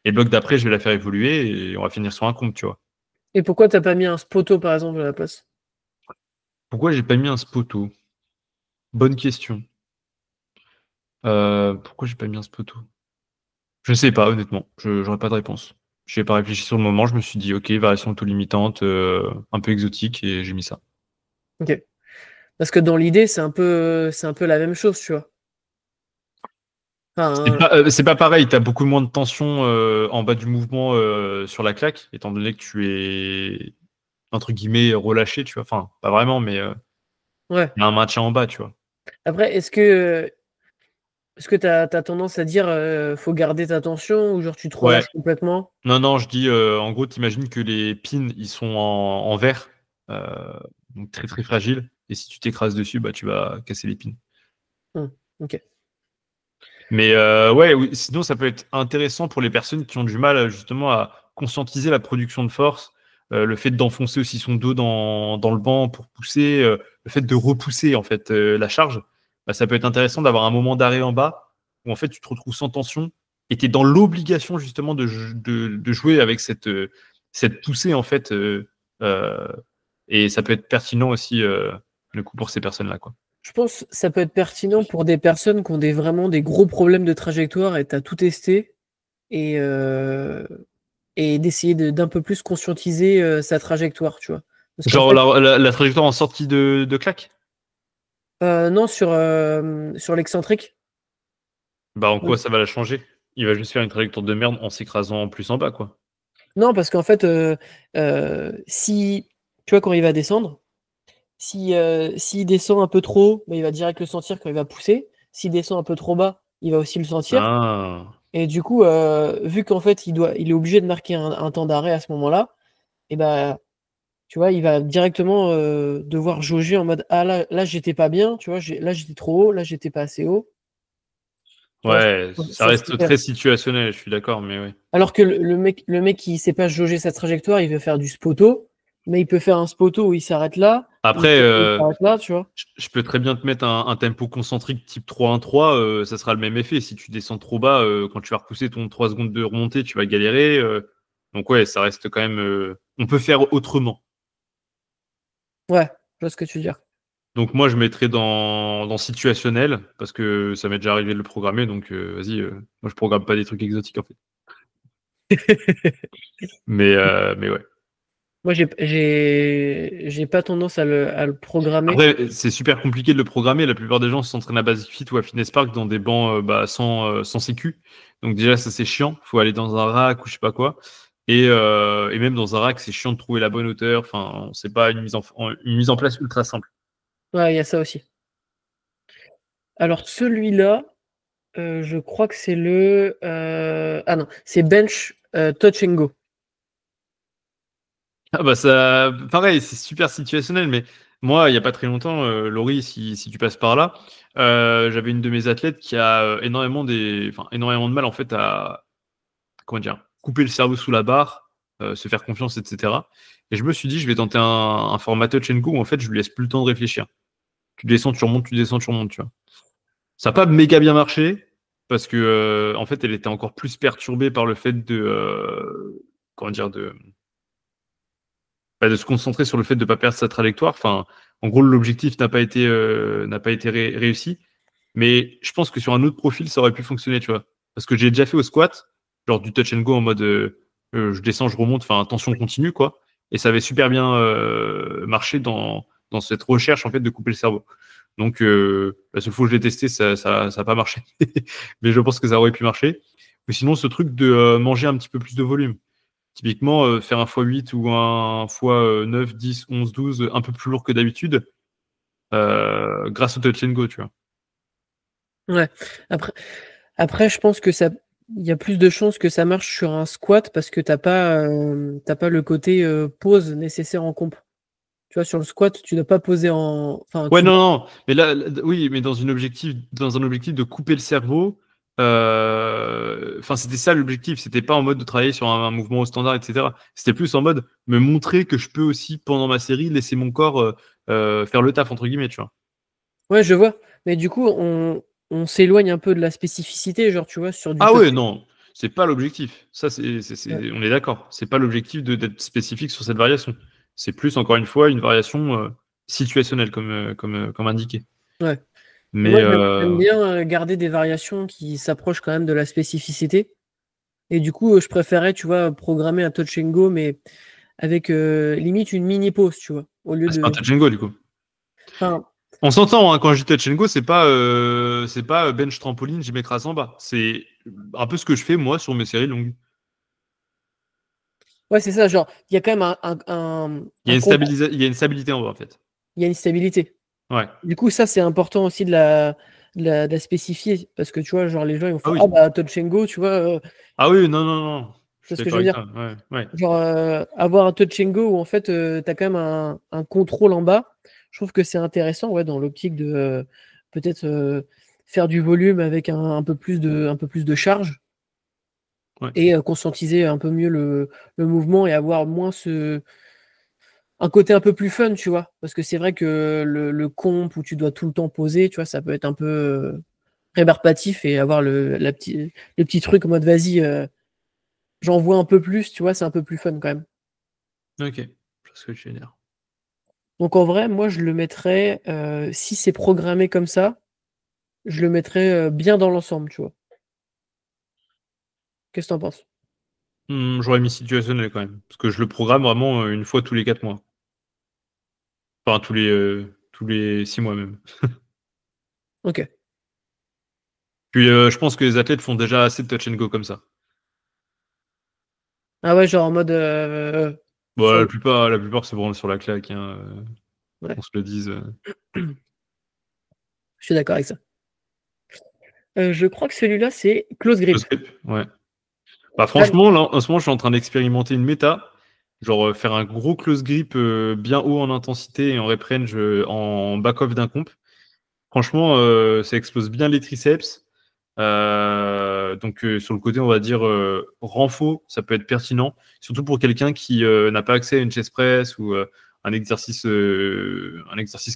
et le bloc d'après, je vais la faire évoluer et on va finir sur un compte, tu vois. Et pourquoi t'as pas mis un spoto, par exemple, à la place? Pourquoi j'ai pas mis un spoto? Bonne question. Pourquoi j'ai pas mis un spoto? Je ne sais pas, honnêtement. Je n'aurais pas de réponse. Je n'ai pas réfléchi sur le moment. Je me suis dit, ok, variation auto-limitante, un peu exotique, et j'ai mis ça. Ok. Parce que dans l'idée, c'est un peu la même chose, tu vois. C'est Enfin, pas, euh, c'est pas pareil. Tu as beaucoup moins de tension en bas du mouvement sur la claque, étant donné que tu es, entre guillemets, relâché, tu vois. Enfin, pas vraiment, mais ouais. il y a un maintien en bas, tu vois. Après, est-ce que t'as tendance à dire faut garder ta tension ou genre tu te Ouais. relâches complètement? Non, non, je dis, en gros, t'imagines que les pins, ils sont en verre, euh, donc très, très fragiles. Et si tu t'écrases dessus, bah, tu vas casser les pins. Ok. Mais ouais, oui, sinon ça peut être intéressant pour les personnes qui ont du mal justement à conscientiser la production de force, le fait d'enfoncer aussi son dos dans le banc pour pousser, le fait de repousser en fait la charge, bah, ça peut être intéressant d'avoir un moment d'arrêt en bas où en fait tu te retrouves sans tension et tu es dans l'obligation justement de jouer avec cette poussée en fait, euh, et ça peut être pertinent aussi le coup pour ces personnes-là, quoi. Je pense que ça peut être pertinent pour des personnes qui ont vraiment des gros problèmes de trajectoire et t'as tout testé et, euh, et d'essayer d'un peu plus conscientiser sa trajectoire, tu vois. Parce qu'en Genre fait, la trajectoire en sortie de claque. non, sur l'excentrique. Bah, en quoi Oui. ça va la changer? Il va juste faire une trajectoire de merde en s'écrasant plus en bas, quoi. Non, parce qu'en fait, si tu vois, quand il va descendre, si, s'il descend un peu trop haut, bah, il va direct le sentir quand il va pousser. S'il descend un peu trop bas, il va aussi le sentir. Ah. Et du coup, vu qu'en fait, il est obligé de marquer un temps d'arrêt à ce moment-là, et bah, tu vois, il va directement devoir jauger en mode ah là j'étais pas bien, tu vois, là j'étais trop haut, là j'étais pas assez haut, tu vois, Ouais, ça sur ce reste critère. très situationnel, je suis d'accord, mais ouais. Alors que le mec qui sait pas jauger sa trajectoire, il veut faire du spoto, mais il peut faire un spoto où il s'arrête là, ou Après, où il s'arrête là, tu vois. je peux très bien te mettre un tempo concentrique type 3-1-3, ça sera le même effet. Si tu descends trop bas, quand tu vas repousser ton 3 secondes de remontée, tu vas galérer. Donc ouais, ça reste quand même. On peut faire autrement. Ouais, je vois ce que tu veux dire. Donc moi, je mettrais dans situationnel, parce que ça m'est déjà arrivé de le programmer. Donc vas-y, moi je programme pas des trucs exotiques en fait. Mais ouais. Moi, j'ai pas tendance à le programmer. Après, c'est super compliqué de le programmer. La plupart des gens s'entraînent à Basic Fit ou à Fitness Park dans des bancs sans sécu. Donc déjà, ça c'est chiant. Faut aller dans un rack ou je sais pas quoi. Et même dans un rack, c'est chiant de trouver la bonne hauteur. Enfin, c'est pas une mise en place ultra simple. Ouais, il y a ça aussi. Alors celui-là, je crois que c'est ah non, c'est Bench Touch and Go. Ah bah ça, pareil, c'est super situationnel. Mais moi, il y a pas très longtemps, Laurie, si tu passes par là, j'avais une de mes athlètes qui a énormément de mal en fait à comment dire, couper le cerveau sous la barre, se faire confiance, etc. Et je me suis dit, je vais tenter un format touch and go où en fait, je lui laisse plus le temps de réfléchir. Tu descends, tu remontes, tu descends, tu remontes, tu vois. Ça n'a pas méga bien marché parce que en fait, elle était encore plus perturbée par le fait de comment dire de se concentrer sur le fait de ne pas perdre sa trajectoire. Enfin, en gros, l'objectif n'a pas été réussi. Mais je pense que sur un autre profil, ça aurait pu fonctionner, tu vois. Parce que j'ai déjà fait au squat, genre du touch and go en mode je descends, je remonte, enfin tension continue, quoi. Et ça avait super bien marché dans cette recherche en fait de couper le cerveau. Donc la seule fois que je l'ai testé, ça a pas marché. Mais je pense que ça aurait pu marcher. Mais sinon, ce truc de manger un petit peu plus de volume. Typiquement, faire un x8 ou un x9, 10, 11, 12, un peu plus lourd que d'habitude, grâce au touch and go, tu vois. Ouais. Après, après, je pense que il y a plus de chances que ça marche sur un squat parce que t'as pas le côté pause nécessaire en comp. Tu vois, sur le squat, tu dois pas poser enfin, Ouais, tu non, dois. non, mais là, oui, mais dans un objectif de couper le cerveau, enfin, c'était ça l'objectif. C'était pas en mode de travailler sur un mouvement au standard, etc. C'était plus en mode me montrer que je peux aussi, pendant ma série, laisser mon corps faire le taf, entre guillemets, tu vois. Ouais, je vois. Mais du coup, on s'éloigne un peu de la spécificité, genre, tu vois, sur du Ah touch. ouais, non, c'est pas l'objectif. Ça, Ouais. on est d'accord. C'est pas l'objectif d'être spécifique sur cette variation. C'est plus, encore une fois, une variation situationnelle, comme indiqué. Ouais. Et Mais moi, j'aime bien garder des variations qui s'approchent quand même de la spécificité. Et du coup, je préférais, tu vois, programmer un touch and go, mais avec limite une mini pause, tu vois, au lieu c'est pas un de. touch and go, du coup. Enfin, On s'entend, hein, quand je dis touch and go, c'est pas bench trampoline, je m'écrase en bas. C'est un peu ce que je fais moi sur mes séries longues. ouais, c'est ça, genre, il y a quand même Il y a un contrôle, il y a une stabilité en bas en fait. il y a une stabilité. Ouais. Du coup, ça, c'est important aussi de la spécifier, parce que tu vois, genre, les gens, ils vont Ah faire, ah oui. bah, touch and go, tu vois, Ah oui, non, non, non. Je c'est suis ce que je d'accord veux avec dire. toi. Ouais, ouais. Genre, avoir un touch and go où en fait, tu as quand même un contrôle en bas, je trouve que c'est intéressant, ouais, dans l'optique de peut-être faire du volume avec un peu plus de charge Ouais. et conscientiser un peu mieux le mouvement et avoir moins un côté un peu plus fun, tu vois. Parce que c'est vrai que le comp où tu dois tout le temps poser, tu vois, ça peut être un peu rébarbatif et avoir le petit truc en mode vas-y, j'en vois un peu plus, tu vois, c'est un peu plus fun quand même. Ok. Je vois ce que tu veux dire. Donc en vrai, moi je le mettrais, si c'est programmé comme ça, je le mettrais bien dans l'ensemble, tu vois. Qu'est-ce que t'en penses? J'aurais mis situationnel quand même. Parce que je le programme vraiment une fois tous les 4 mois. Enfin, tous les 6 mois même. Ok. Puis je pense que les athlètes font déjà assez de touch and go comme ça. Ah ouais, genre en mode Bon, sur. la plupart se branlent sur la claque, hein, Ouais, qu'on se le dise. je suis d'accord avec ça. Je crois que celui-là, c'est close grip. Close grip, ouais. Bah, Ah, franchement, là, en ce moment, je suis en train d'expérimenter une méta. Genre, faire un gros close grip bien haut en intensité et en rep range en back-off d'un comp. Franchement, ça explose bien les triceps. Donc, sur le côté, on va dire renfo, ça peut être pertinent. Surtout pour quelqu'un qui n'a pas accès à une chest press ou un exercice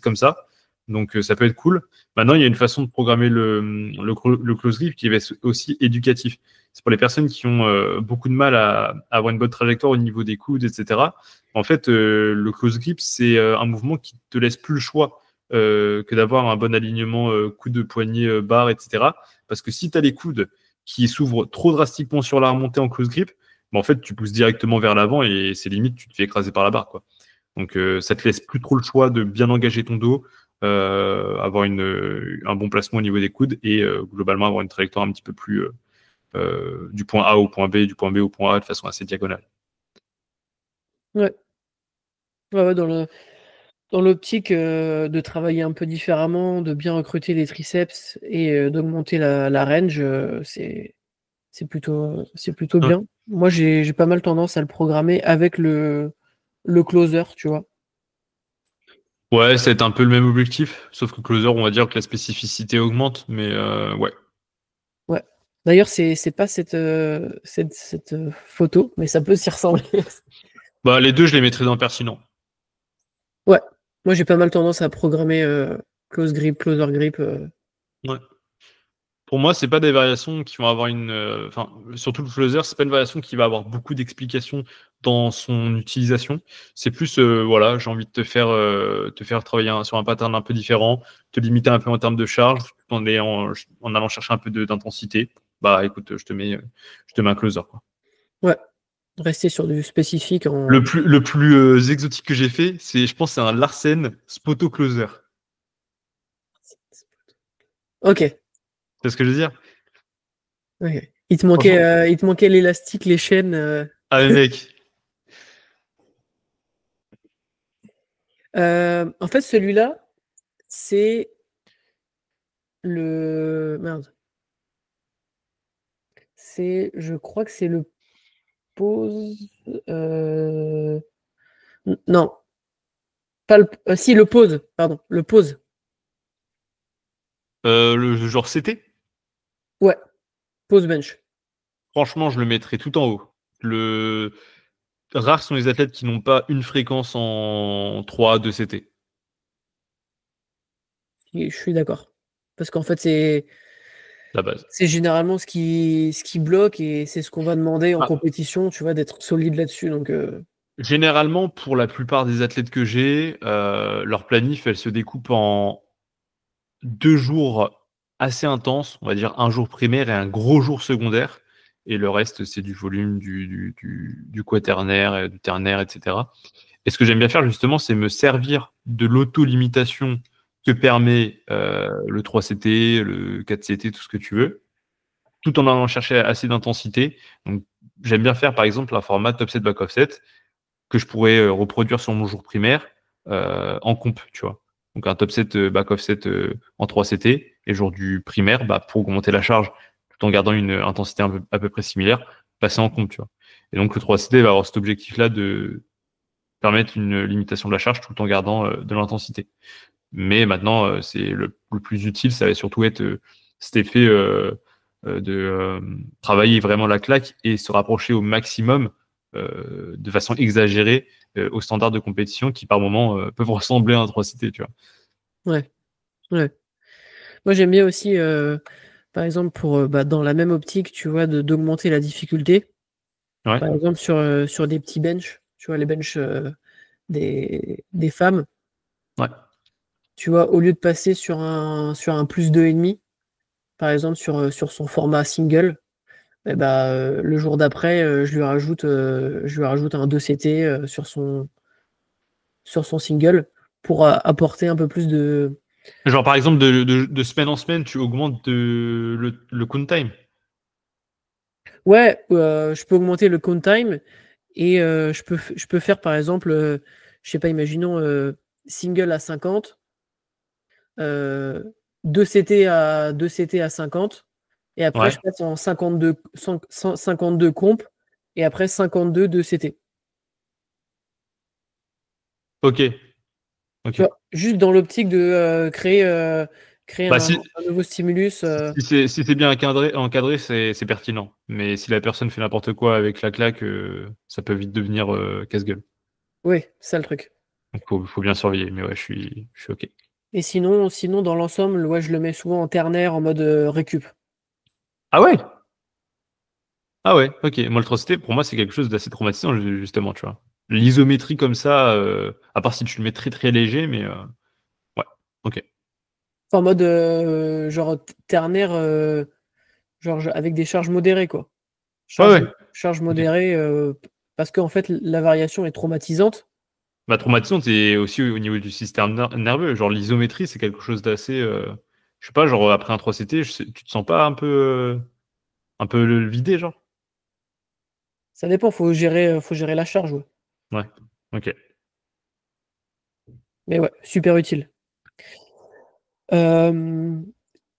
comme ça. Donc, ça peut être cool. Maintenant, il y a une façon de programmer le close grip qui va être aussi éducatif. C'est pour les personnes qui ont beaucoup de mal à avoir une bonne trajectoire au niveau des coudes, etc. En fait, le close grip, c'est un mouvement qui te laisse plus le choix que d'avoir un bon alignement coude, poignet, barre, etc. Parce que si tu as les coudes qui s'ouvrent trop drastiquement sur la remontée en close grip, bah, en fait, tu pousses directement vers l'avant et c'est limite, tu te fais écraser par la barre, quoi. Donc, ça te laisse plus trop le choix de bien engager ton dos, avoir un bon placement au niveau des coudes et globalement avoir une trajectoire un petit peu plus du point A au point B, du point B au point A de façon assez diagonale. ouais. Ouais, ouais, dans l'optique de travailler un peu différemment, de bien recruter les triceps et d'augmenter la range, c'est plutôt Ouais. bien. Moi, j'ai pas mal tendance à le programmer avec le closer, tu vois. Ouais, c'est un peu le même objectif, sauf que closer, on va dire que la spécificité augmente, mais ouais. Ouais. D'ailleurs, c'est pas cette photo, mais ça peut s'y ressembler. Bah, les deux, je les mettrais dans pertinent. Ouais. Moi, j'ai pas mal tendance à programmer close grip, closer grip. Ouais. Pour moi, c'est pas des variations qui vont avoir enfin, surtout le closer, c'est pas une variation qui va avoir beaucoup d'explications dans son utilisation. C'est plus, voilà, j'ai envie de te faire travailler sur un pattern un peu différent, te limiter un peu en termes de charge, tout en allant chercher un peu d'intensité. Bah, écoute, je te mets un closer, quoi. Ouais. Rester sur du spécifique Le plus exotique que j'ai fait, je pense, c'est un Larsen Spoto Closer. Ok. C'est ce que je veux dire? Ok. Franchement. Il te manquait l'élastique, les chaînes. Ah, mais mec. En fait, celui-là, c'est le. Merde. Je crois que c'est le pose. euh, Non, pas le. Si, le pose, pardon. Le pose. Le genre CT? Ouais, pose bench. Franchement, je le mettrais tout en haut. Rares sont les athlètes qui n'ont pas une fréquence en 3 2 CT. Je suis d'accord. Parce qu'en fait, c'est. La base. C'est généralement ce qui bloque et c'est ce qu'on va demander en Ah, compétition, tu vois, d'être solide là-dessus. Donc, généralement, pour la plupart des athlètes que j'ai, leur planif, elle se découpe en 2 jours assez intenses, on va dire un jour primaire et un gros jour secondaire. Et le reste, c'est du volume, du quaternaire, du ternaire, etc. Et ce que j'aime bien faire, justement, c'est me servir de l'auto-limitation que permet le 3CT, le 4CT, tout ce que tu veux, tout en allant chercher assez d'intensité. Donc, j'aime bien faire, par exemple, un format top set, back offset que je pourrais reproduire sur mon jour primaire en comp, tu vois. Donc, un top set, back offset en 3CT, et le jour du primaire, bah, pour augmenter la charge, tout en gardant une intensité à peu près similaire, passer en comp, tu vois. Et donc, le 3CT va avoir cet objectif-là de permettre une limitation de la charge tout en gardant de l'intensité. Mais maintenant, c'est le plus utile, ça va surtout être cet effet de travailler vraiment la claque et se rapprocher au maximum de façon exagérée aux standards de compétition qui par moment peuvent ressembler à un 3CT, tu vois. ouais, ouais. Moi, j'aime bien aussi, par exemple, dans la même optique, tu vois, d'augmenter la difficulté. Ouais, Par exemple, sur des petits benches, tu vois, les benches des femmes, ouais, tu vois, au lieu de passer sur un plus 2,5, par exemple, sur son format single, eh ben, le jour d'après, je lui rajoute un 2CT sur son single pour apporter un peu plus Genre, par exemple, de semaine en semaine, tu augmentes le count time. Ouais, je peux augmenter le count time et je peux faire par exemple, je sais pas, imaginons single à 50, 2 CT à 50 et après Ouais. je passe en 52 comp et après 52 2 CT. Ok. Tu Ok. vois, juste dans l'optique de créer Bah, si, un nouveau stimulus. si c'est bien encadré, c'est pertinent. Mais si la personne fait n'importe quoi avec la claque, ça peut vite devenir casse-gueule. Oui, c'est ça le truc. Donc, faut bien surveiller. Mais ouais, je suis OK. Et sinon dans l'ensemble, ouais, je le mets souvent en ternaire en mode récup. Ah ouais? Ah ouais, ok. Moi, le trust pour moi, c'est quelque chose d'assez traumatisant, justement, tu vois. L'isométrie comme ça, à part si tu le mets très très léger, mais ouais, ok. Enfin, en mode genre ternaire, avec des charges modérées, quoi. Ouais, Charge, ouais. charge Ok. modérée, parce qu'en fait, la variation est traumatisante. Bah, traumatisant, c'est aussi au niveau du système nerveux. Genre, l'isométrie, c'est quelque chose d'assez. Je sais pas, genre, après un 3CT, tu te sens pas un peu le vidé, genre? Ça dépend, faut gérer la charge, ouais. Ouais, ok. Mais ouais, super utile. Euh,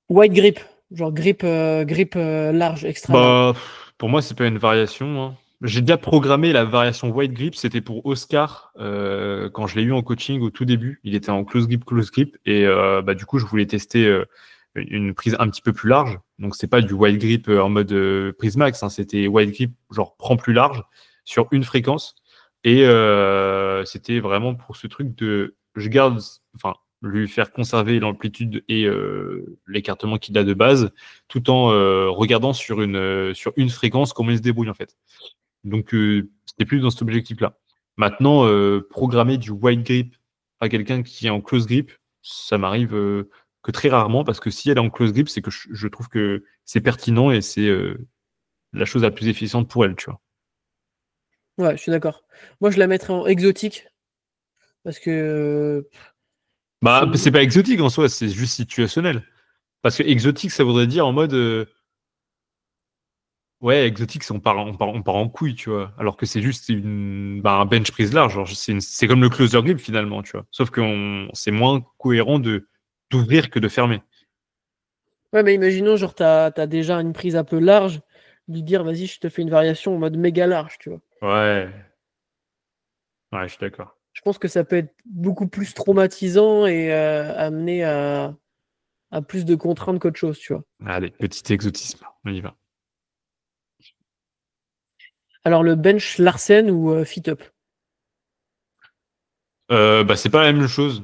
Wide grip, genre grip large, extra large. Bah, pour moi, c'est pas une variation, hein. J'ai déjà programmé la variation wide grip, c'était pour Oscar quand je l'ai eu en coaching au tout début. Il était en close grip, et bah, du coup, je voulais tester une prise un petit peu plus large. Donc, c'est pas du wide grip en mode prise max, hein, c'était wide grip, genre prend plus large sur une fréquence. Et c'était vraiment pour ce truc de je garde, enfin, lui faire conserver l'amplitude et l'écartement qu'il a de base tout en regardant sur une fréquence comment il se débrouille en fait. Donc c'était plus dans cet objectif-là. Maintenant, programmer du wide grip à quelqu'un qui est en close grip, ça m'arrive que très rarement parce que si elle est en close grip, c'est que je trouve que c'est pertinent et c'est la chose la plus efficiente pour elle, tu vois. Ouais, je suis d'accord. Moi, je la mettrais en exotique parce que Bah, c'est c'est pas exotique en soi, c'est juste situationnel. Parce que exotique, ça voudrait dire en mode ouais, exotique, c'est on part en couille, tu vois. Alors que c'est juste un bench prise large. Genre, c'est comme le closer grip finalement, tu vois. Sauf que c'est moins cohérent d'ouvrir que de fermer. ouais, mais imaginons, genre, t'as déjà une prise un peu large, lui dire, vas-y, je te fais une variation en mode méga large, tu vois. Ouais, ouais, je suis d'accord. Je pense que ça peut être beaucoup plus traumatisant et amener à plus de contraintes qu'autre chose, tu vois. Allez, petit exotisme, on y va. Alors, le bench Larsen ou fit up? Bah, c'est pas la même chose.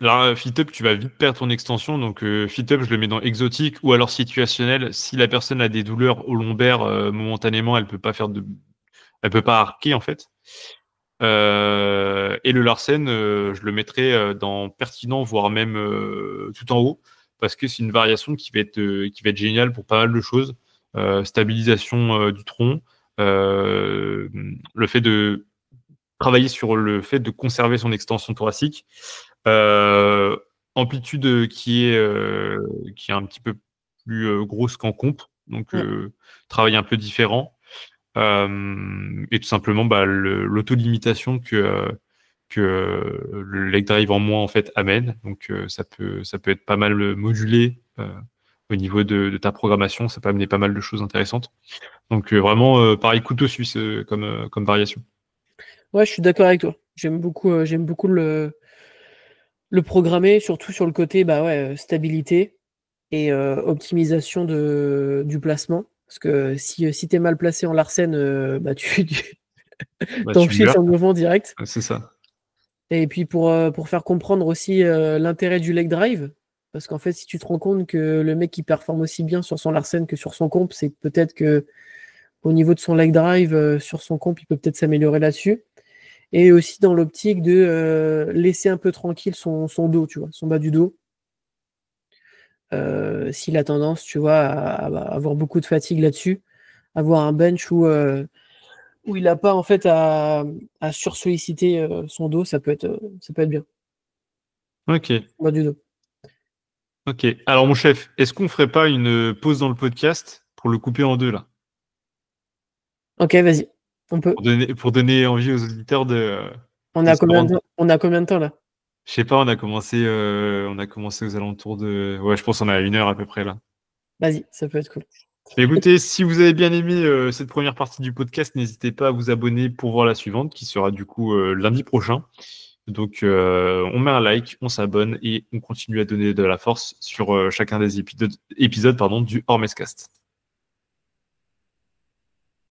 Là, fit up, tu vas vite perdre ton extension. Donc, fit up, je le mets dans exotique ou alors situationnel. Si la personne a des douleurs au lombaire, momentanément, elle peut pas arquer en fait. Et le Larsen, je le mettrais dans pertinent, voire même tout en haut, parce que c'est une variation qui va être géniale pour pas mal de choses. Stabilisation du tronc, euh, le fait de travailler sur le fait de conserver son extension thoracique, euh, amplitude qui est un petit peu plus grosse qu'en comp, donc Ouais, travail un peu différent. Et tout simplement bah, l'autolimitation que le leg drive en moins en fait amène. Donc ça peut être pas mal modulé au niveau de ta programmation. Ça peut amener pas mal de choses intéressantes. Donc vraiment pareil couteau suisse comme variation. ouais, je suis d'accord avec toi. J'aime beaucoup le programmer, surtout sur le côté bah ouais, stabilité et optimisation du placement. Parce que si tu es mal placé en Larsen, bah tu Bah t'en tu chies meurs, sur le mouvement direct. c'est ça. Et puis pour faire comprendre aussi l'intérêt du leg drive, parce qu'en fait, si tu te rends compte que le mec qui performe aussi bien sur son Larsen que sur son comp, c'est peut-être que au niveau de son leg drive, sur son comp, il peut peut-être s'améliorer là-dessus. Et aussi dans l'optique de laisser un peu tranquille son dos, tu vois, son bas du dos. S'il a tendance, tu vois, à avoir beaucoup de fatigue là-dessus, avoir un bench où il n'a pas en fait à sursolliciter son dos, ça peut être bien, Ok. bas du dos. Ok. Alors, mon chef, est-ce qu'on ferait pas une pause dans le podcast pour le couper en deux, là? Ok, vas-y, on peut. Pour donner envie aux auditeurs On de a se combien de rendre. temps, on a combien de temps là? Je sais pas, on a commencé aux alentours de. Ouais, je pense qu'on a 1 heure à peu près, là. Vas-y, ça peut être cool. Mais écoutez, si vous avez bien aimé cette première partie du podcast, n'hésitez pas à vous abonner pour voir la suivante, qui sera du coup lundi prochain. Donc, on met un like, on s'abonne et on continue à donner de la force sur chacun des épisodes, pardon, du Hormescast.